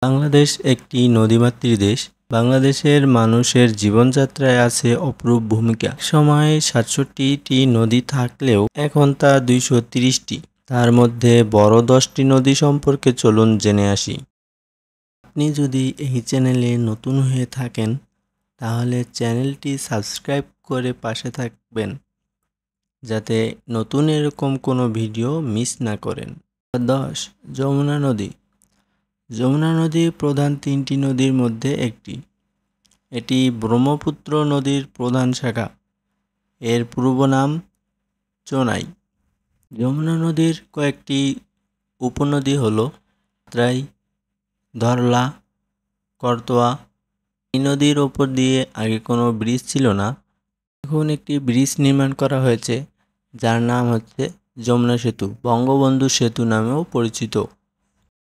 বাংলাদেশ একটি নদীমাতৃক দেশ। বাংলাদেশের মানুষের জীবনযাত্রায় আছে অপরূপ ভূমিকা। সময় ৬৭টি নদী থাকলেও এখন তা ২৩০টি। তার মধ্যে বড় 10টি নদী সম্পর্কে চলুন জেনে আসি। আপনি যদি এই চ্যানেলে নতুন হয়ে থাকেন তাহলে চ্যানেলটি সাবস্ক্রাইব করে পাশে থাকবেন, যাতে নতুন এরকম কোনো ভিডিও মিস না করেন। 10. যমুনা নদী। যমুনা নদী প্রধান 3টি নদীর মধ্যে একটি। এটি ব্রহ্মপুত্র নদীর প্রধান শাখা। এর পূর্ব নাম চোনাই। যমুনা নদীর কয়েকটি উপনদী হল আত্রাই, ধরলা, করতোয়া। এই নদীর ওপর দিয়ে আগে কোনো ব্রিজ ছিল না। এখন একটি ব্রিজ নির্মাণ করা হয়েছে, যার নাম হচ্ছে যমুনা সেতু, বঙ্গবন্ধু সেতু নামেও পরিচিত।